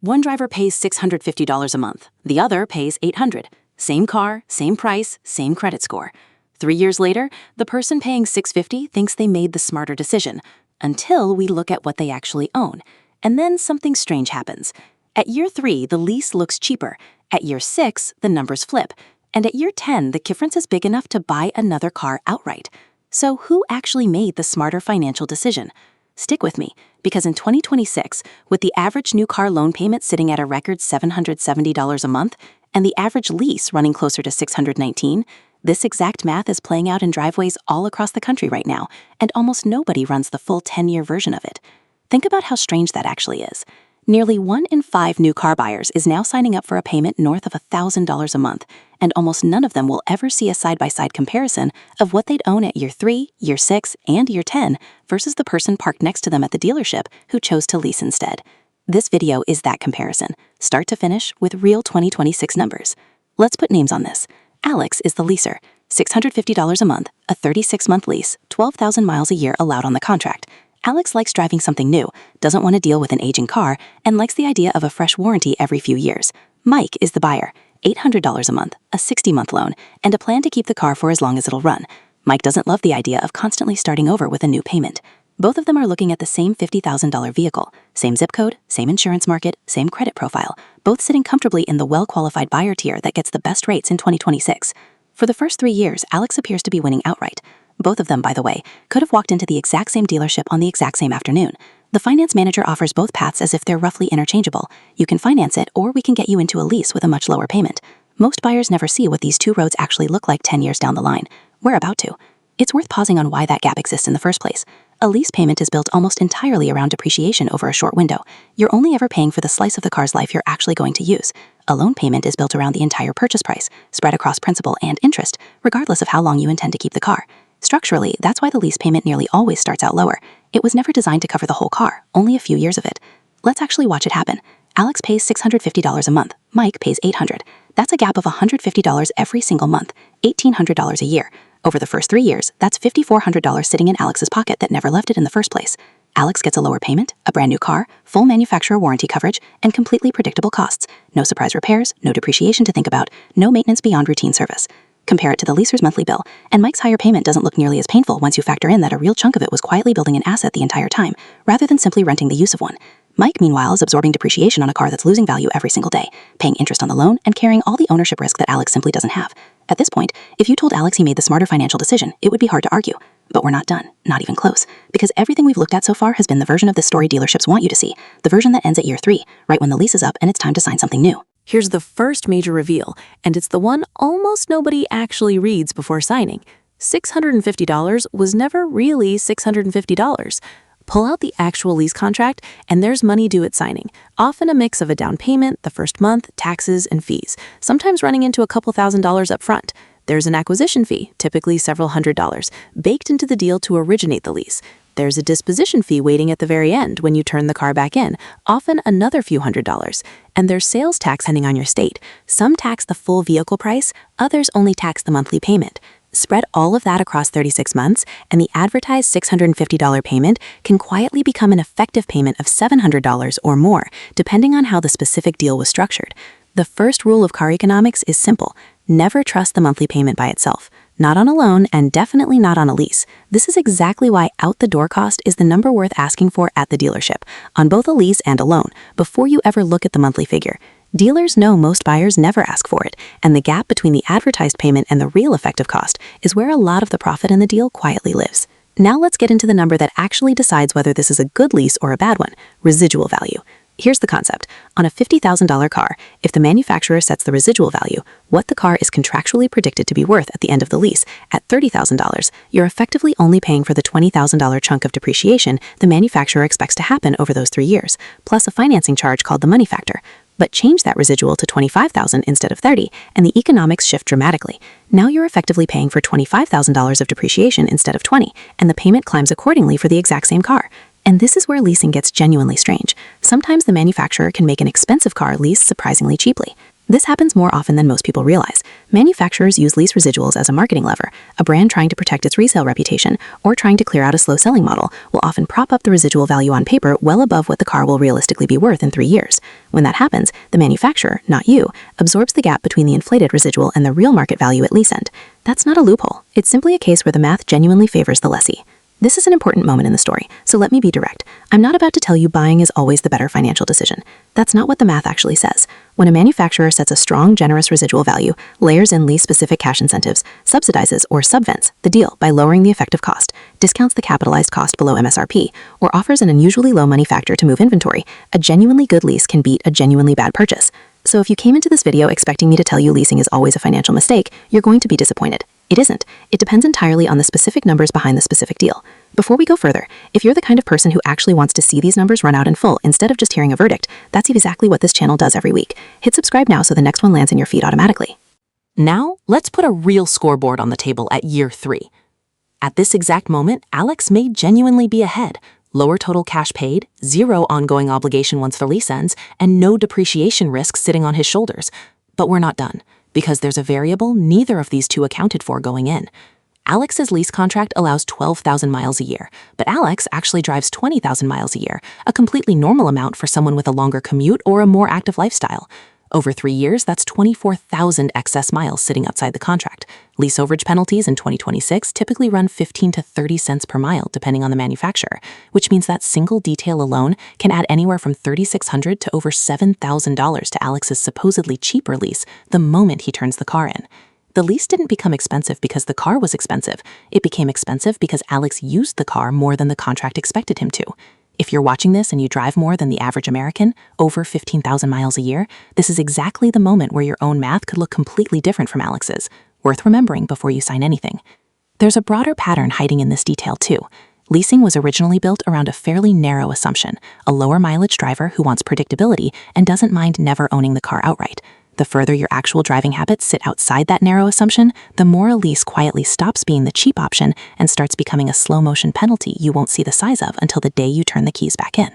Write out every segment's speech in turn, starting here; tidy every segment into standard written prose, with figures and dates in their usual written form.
One driver pays $650 a month. The other pays $800. Same car, same price, same credit score. 3 years later, the person paying $650 thinks they made the smarter decision, until we look at what they actually own. And then something strange happens. At year 3, the lease looks cheaper. At year 6, the numbers flip. And at year 10, the difference is big enough to buy another car outright. So who actually made the smarter financial decision? Stick with me, because in 2026, with the average new car loan payment sitting at a record $770 a month and the average lease running closer to $619, this exact math is playing out in driveways all across the country right now, and almost nobody runs the full 10-year version of it. Think about how strange that actually is. Nearly 1 in 5 new car buyers is now signing up for a payment north of $1,000 a month, and almost none of them will ever see a side-by-side comparison of what they'd own at year 3, year 6, and year 10 versus the person parked next to them at the dealership who chose to lease instead. This video is that comparison, start to finish, with real 2026 numbers. Let's put names on this. Alex is the leaser, $650 a month, a 36-month lease, 12,000 miles a year allowed on the contract. Alex likes driving something new, doesn't want to deal with an aging car, and likes the idea of a fresh warranty every few years. Mike is the buyer, $800 a month, a 60-month loan, and a plan to keep the car for as long as it'll run. Mike doesn't love the idea of constantly starting over with a new payment. Both of them are looking at the same $50,000 vehicle, same zip code, same insurance market, same credit profile, both sitting comfortably in the well-qualified buyer tier that gets the best rates in 2026. For the first 3 years, Alex appears to be winning outright. Both of them, by the way, could have walked into the exact same dealership on the exact same afternoon. The finance manager offers both paths as if they're roughly interchangeable. You can finance it, or we can get you into a lease with a much lower payment. Most buyers never see what these two roads actually look like 10 years down the line. We're about to. It's worth pausing on why that gap exists in the first place. A lease payment is built almost entirely around depreciation over a short window. You're only ever paying for the slice of the car's life you're actually going to use. A loan payment is built around the entire purchase price, spread across principal and interest, regardless of how long you intend to keep the car. Structurally, that's why the lease payment nearly always starts out lower. It was never designed to cover the whole car, only a few years of it. Let's actually watch it happen. Alex pays $650 a month. Mike pays $800. That's a gap of $150 every single month, $1,800 a year. Over the first 3 years, that's $5,400 sitting in Alex's pocket that never left it in the first place. Alex gets a lower payment, a brand new car, full manufacturer warranty coverage, and completely predictable costs. No surprise repairs, no depreciation to think about, no maintenance beyond routine service. Compare it to the leaser's monthly bill, and Mike's higher payment doesn't look nearly as painful once you factor in that a real chunk of it was quietly building an asset the entire time, rather than simply renting the use of one. Mike, meanwhile, is absorbing depreciation on a car that's losing value every single day, paying interest on the loan, and carrying all the ownership risk that Alex simply doesn't have. At this point, if you told Alex he made the smarter financial decision, it would be hard to argue. But we're not done, not even close, because everything we've looked at so far has been the version of this story dealerships want you to see, the version that ends at year 3, right when the lease is up and it's time to sign something new. Here's the first major reveal, and it's the one almost nobody actually reads before signing. $650 was never really $650. Pull out the actual lease contract, and there's money due at signing, often a mix of a down payment, the first month, taxes, and fees, sometimes running into a couple $1,000s up front. There's an acquisition fee, typically several $100s, baked into the deal to originate the lease. There's a disposition fee waiting at the very end when you turn the car back in, often another few $100s. And there's sales tax depending on your state. Some tax the full vehicle price, others only tax the monthly payment. Spread all of that across 36 months, and the advertised $650 payment can quietly become an effective payment of $700 or more, depending on how the specific deal was structured. The first rule of car economics is simple: never trust the monthly payment by itself. Not on a loan, and definitely not on a lease. This is exactly why out-the-door cost is the number worth asking for at the dealership, on both a lease and a loan, before you ever look at the monthly figure. Dealers know most buyers never ask for it, and the gap between the advertised payment and the real effective cost is where a lot of the profit in the deal quietly lives. Now let's get into the number that actually decides whether this is a good lease or a bad one: residual value. Here's the concept. On a $50,000 car, if the manufacturer sets the residual value, what the car is contractually predicted to be worth at the end of the lease, at $30,000, you're effectively only paying for the $20,000 chunk of depreciation the manufacturer expects to happen over those 3 years, plus a financing charge called the money factor. But change that residual to $25,000 instead of $30,000, and the economics shift dramatically. Now you're effectively paying for $25,000 of depreciation instead of $20,000, and the payment climbs accordingly for the exact same car. And this is where leasing gets genuinely strange. Sometimes the manufacturer can make an expensive car lease surprisingly cheaply. This happens more often than most people realize. Manufacturers use lease residuals as a marketing lever. A brand trying to protect its resale reputation or trying to clear out a slow-selling model will often prop up the residual value on paper well above what the car will realistically be worth in 3 years. When that happens, the manufacturer, not you, absorbs the gap between the inflated residual and the real market value at lease end. That's not a loophole. It's simply a case where the math genuinely favors the lessee. This is an important moment in the story, so let me be direct. I'm not about to tell you buying is always the better financial decision. That's not what the math actually says. When a manufacturer sets a strong, generous residual value, layers in lease-specific cash incentives, subsidizes or subvents the deal by lowering the effective cost, discounts the capitalized cost below MSRP, or offers an unusually low money factor to move inventory, a genuinely good lease can beat a genuinely bad purchase. So if you came into this video expecting me to tell you leasing is always a financial mistake, you're going to be disappointed. It isn't. It depends entirely on the specific numbers behind the specific deal. Before we go further, if you're the kind of person who actually wants to see these numbers run out in full instead of just hearing a verdict, that's exactly what this channel does every week. Hit subscribe now so the next one lands in your feed automatically. Now, let's put a real scoreboard on the table at year 3. At this exact moment, Alex may genuinely be ahead. Lower total cash paid, 0 ongoing obligation once the lease ends, and no depreciation risk sitting on his shoulders. But we're not done, because there's a variable neither of these two accounted for going in. Alex's lease contract allows 12,000 miles a year, but Alex actually drives 20,000 miles a year, a completely normal amount for someone with a longer commute or a more active lifestyle. Over 3 years, that's 24,000 excess miles sitting outside the contract. Lease overage penalties in 2026 typically run 15 to 30 cents per mile, depending on the manufacturer, which means that single detail alone can add anywhere from $3,600 to over $7,000 to Alex's supposedly cheaper lease the moment he turns the car in. The lease didn't become expensive because the car was expensive. It became expensive because Alex used the car more than the contract expected him to. If you're watching this and you drive more than the average American, over 15,000 miles a year, this is exactly the moment where your own math could look completely different from Alex's. Worth remembering before you sign anything. There's a broader pattern hiding in this detail too. Leasing was originally built around a fairly narrow assumption, a lower mileage driver who wants predictability and doesn't mind never owning the car outright. The further your actual driving habits sit outside that narrow assumption, the more a lease quietly stops being the cheap option and starts becoming a slow-motion penalty you won't see the size of until the day you turn the keys back in.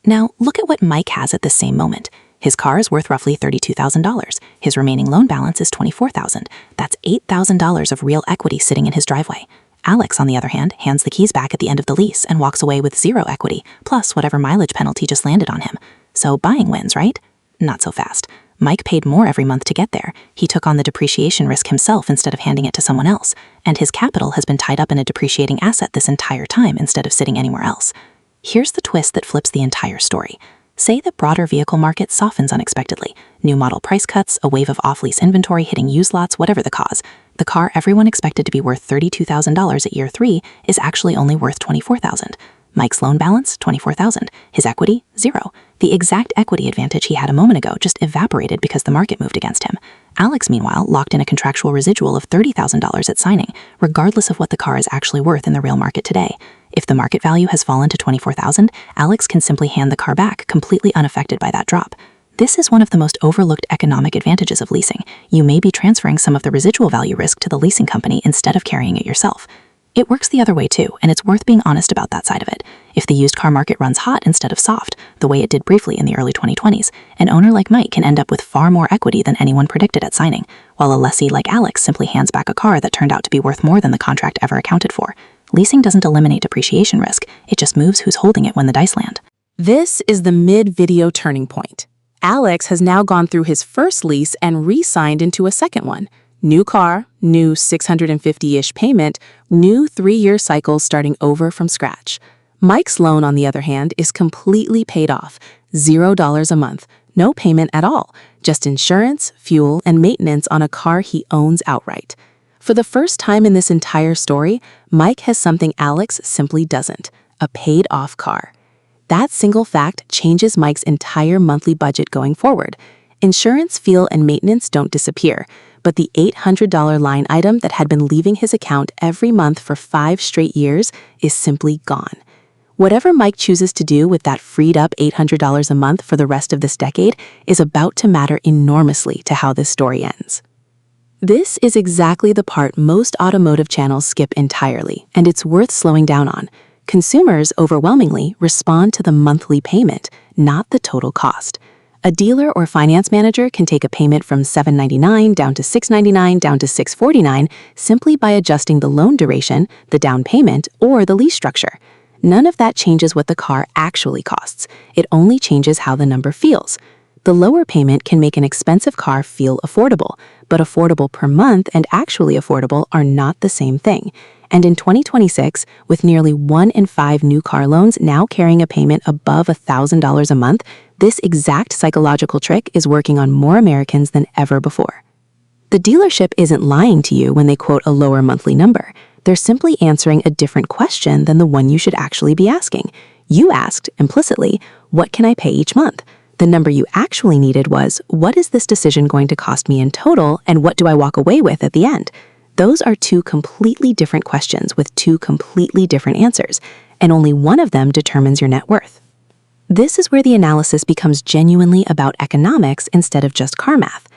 Now, look at what Mike has at the same moment. His car is worth roughly $32,000. His remaining loan balance is $24,000. That's $8,000 of real equity sitting in his driveway. Alex, on the other hand, hands the keys back at the end of the lease and walks away with 0 equity, plus whatever mileage penalty just landed on him. So buying wins, right? Not so fast. Mike paid more every month to get there. He took on the depreciation risk himself instead of handing it to someone else, and his capital has been tied up in a depreciating asset this entire time instead of sitting anywhere else. Here's the twist that flips the entire story. Say the broader vehicle market softens unexpectedly. New model price cuts, a wave of off-lease inventory hitting used lots, whatever the cause. The car everyone expected to be worth $32,000 at year 3 is actually only worth $24,000. Mike's loan balance, $24,000. His equity, 0. The exact equity advantage he had a moment ago just evaporated because the market moved against him. Alex, meanwhile, locked in a contractual residual of $30,000 at signing, regardless of what the car is actually worth in the real market today. If the market value has fallen to $24,000, Alex can simply hand the car back, completely unaffected by that drop. This is one of the most overlooked economic advantages of leasing. You may be transferring some of the residual value risk to the leasing company instead of carrying it yourself. It works the other way too, and it's worth being honest about that side of it. If the used car market runs hot instead of soft, the way it did briefly in the early 2020s, an owner like Mike can end up with far more equity than anyone predicted at signing, while a lessee like Alex simply hands back a car that turned out to be worth more than the contract ever accounted for. Leasing doesn't eliminate depreciation risk, it just moves who's holding it when the dice land. This is the mid-video turning point. Alex has now gone through his first lease and re-signed into a second one. New car, new $650-ish payment, new 3-year cycle starting over from scratch. Mike's loan, on the other hand, is completely paid off, $0 a month, no payment at all, just insurance, fuel, and maintenance on a car he owns outright. For the first time in this entire story, Mike has something Alex simply doesn't, a paid-off car. That single fact changes Mike's entire monthly budget going forward. Insurance, fuel, and maintenance don't disappear, but the $800 line item that had been leaving his account every month for 5 straight years is simply gone. Whatever Mike chooses to do with that freed up $800 a month for the rest of this decade is about to matter enormously to how this story ends. This is exactly the part most automotive channels skip entirely, and it's worth slowing down on. Consumers overwhelmingly respond to the monthly payment, not the total cost. A dealer or finance manager can take a payment from $799 down to $699 down to $649 simply by adjusting the loan duration, the down payment, or the lease structure. None of that changes what the car actually costs. It only changes how the number feels. The lower payment can make an expensive car feel affordable, but affordable per month and actually affordable are not the same thing. And in 2026, with nearly 1 in 5 new car loans now carrying a payment above $1,000 a month, this exact psychological trick is working on more Americans than ever before. The dealership isn't lying to you when they quote a lower monthly number. They're simply answering a different question than the one you should actually be asking. You asked, implicitly, what can I pay each month? The number you actually needed was, what is this decision going to cost me in total, and what do I walk away with at the end? Those are two completely different questions with two completely different answers, and only one of them determines your net worth. This is where the analysis becomes genuinely about economics instead of just car math.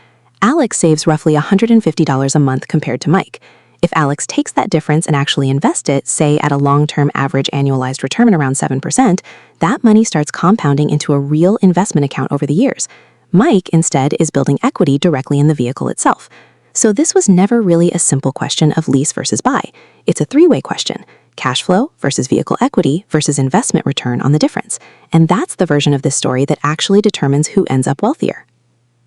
Alex saves roughly $150 a month compared to Mike. If Alex takes that difference and actually invests it, say at a long-term average annualized return around 7%, that money starts compounding into a real investment account over the years. Mike, instead, is building equity directly in the vehicle itself. So this was never really a simple question of lease versus buy. It's a three-way question: cash flow versus vehicle equity versus investment return on the difference. And that's the version of this story that actually determines who ends up wealthier.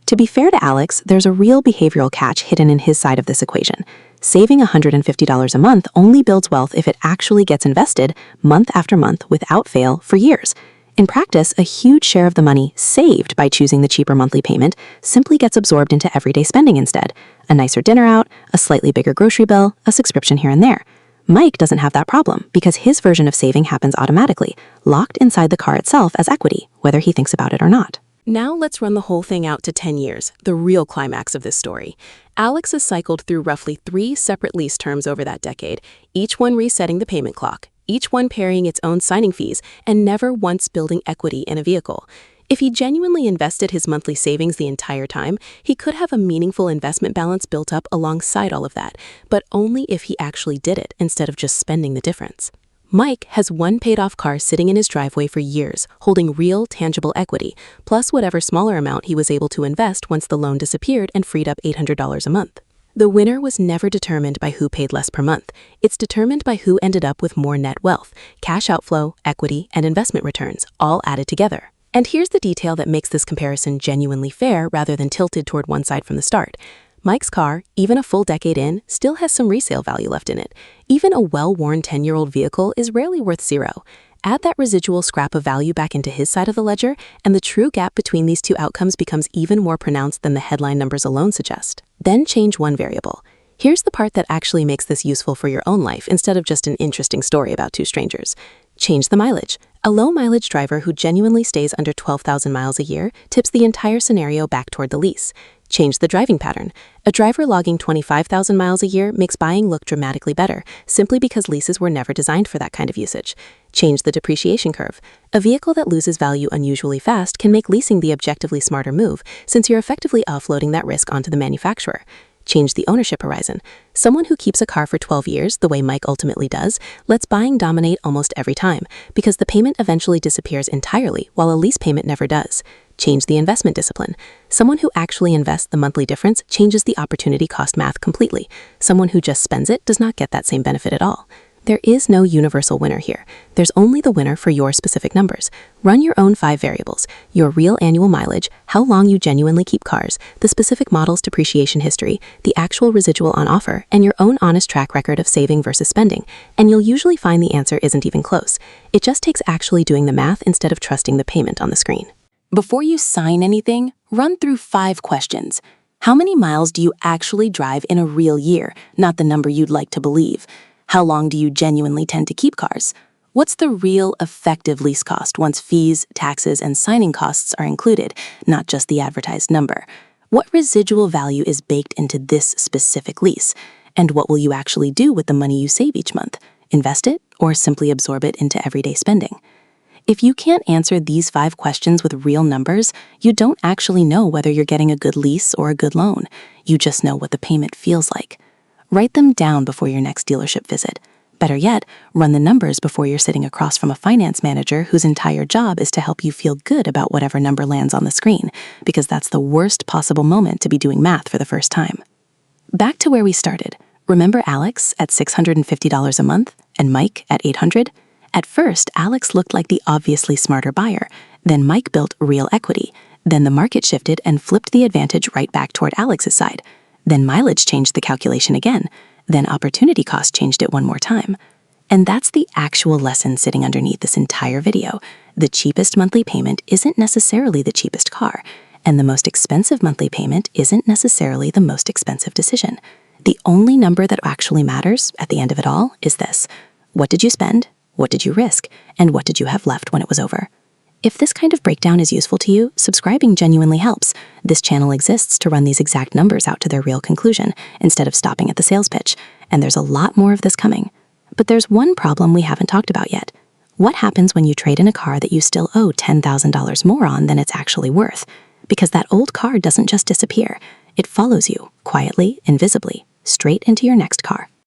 To be fair to Alex, there's a real behavioral catch hidden in his side of this equation. Saving $150 a month only builds wealth if it actually gets invested month after month without fail for years. In practice, a huge share of the money saved by choosing the cheaper monthly payment simply gets absorbed into everyday spending instead. A nicer dinner out, a slightly bigger grocery bill, a subscription here and there. Mike doesn't have that problem because his version of saving happens automatically, locked inside the car itself as equity, whether he thinks about it or not. Now let's run the whole thing out to 10 years, the real climax of this story. Alex has cycled through roughly 3 separate lease terms over that decade, each one resetting the payment clock, each one paying its own signing fees, and never once building equity in a vehicle. If he genuinely invested his monthly savings the entire time, he could have a meaningful investment balance built up alongside all of that, but only if he actually did it instead of just spending the difference. Mike has one paid-off car sitting in his driveway for years, holding real, tangible equity, plus whatever smaller amount he was able to invest once the loan disappeared and freed up $800 a month. The winner was never determined by who paid less per month. It's determined by who ended up with more net wealth, cash outflow, equity, and investment returns, all added together. And here's the detail that makes this comparison genuinely fair rather than tilted toward one side from the start. Mike's car, even a full decade in, still has some resale value left in it. Even a well-worn 10-year-old vehicle is rarely worth zero. Add that residual scrap of value back into his side of the ledger, and the true gap between these two outcomes becomes even more pronounced than the headline numbers alone suggest. Then change one variable. Here's the part that actually makes this useful for your own life instead of just an interesting story about two strangers. Change the mileage. A low-mileage driver who genuinely stays under 12,000 miles a year tips the entire scenario back toward the lease. Change the driving pattern. A driver logging 25,000 miles a year makes buying look dramatically better, simply because leases were never designed for that kind of usage. Change the depreciation curve. A vehicle that loses value unusually fast can make leasing the objectively smarter move, since you're effectively offloading that risk onto the manufacturer. Change the ownership horizon. Someone who keeps a car for 12 years, the way Mike ultimately does, lets buying dominate almost every time, because the payment eventually disappears entirely, while a lease payment never does. Change the investment discipline. Someone who actually invests the monthly difference changes the opportunity cost math completely. Someone who just spends it does not get that same benefit at all. There is no universal winner here. There's only the winner for your specific numbers. Run your own 5 variables: your real annual mileage, how long you genuinely keep cars, the specific model's depreciation history, the actual residual on offer, and your own honest track record of saving versus spending, and you'll usually find the answer isn't even close. It just takes actually doing the math instead of trusting the payment on the screen. Before you sign anything, run through 5 questions. How many miles do you actually drive in a real year, not the number you'd like to believe? How long do you genuinely tend to keep cars? What's the real effective lease cost once fees, taxes, and signing costs are included, not just the advertised number? What residual value is baked into this specific lease? And what will you actually do with the money you save each month? Invest it or simply absorb it into everyday spending? If you can't answer these 5 questions with real numbers, you don't actually know whether you're getting a good lease or a good loan. You just know what the payment feels like. Write them down before your next dealership visit. Better yet, run the numbers before you're sitting across from a finance manager whose entire job is to help you feel good about whatever number lands on the screen, because that's the worst possible moment to be doing math for the first time. Back to where we started. Remember Alex at $650 a month and Mike at $800? At first, Alex looked like the obviously smarter buyer. Then Mike built real equity. Then the market shifted and flipped the advantage right back toward Alex's side. Then mileage changed the calculation again. Then opportunity cost changed it one more time. And that's the actual lesson sitting underneath this entire video. The cheapest monthly payment isn't necessarily the cheapest car, and the most expensive monthly payment isn't necessarily the most expensive decision. The only number that actually matters at the end of it all is this: what did you spend, what did you risk, and what did you have left when it was over? If this kind of breakdown is useful to you, subscribing genuinely helps. This channel exists to run these exact numbers out to their real conclusion, instead of stopping at the sales pitch, and there's a lot more of this coming. But there's one problem we haven't talked about yet. What happens when you trade in a car that you still owe $10,000 more on than it's actually worth? Because that old car doesn't just disappear. It follows you, quietly, invisibly, straight into your next car.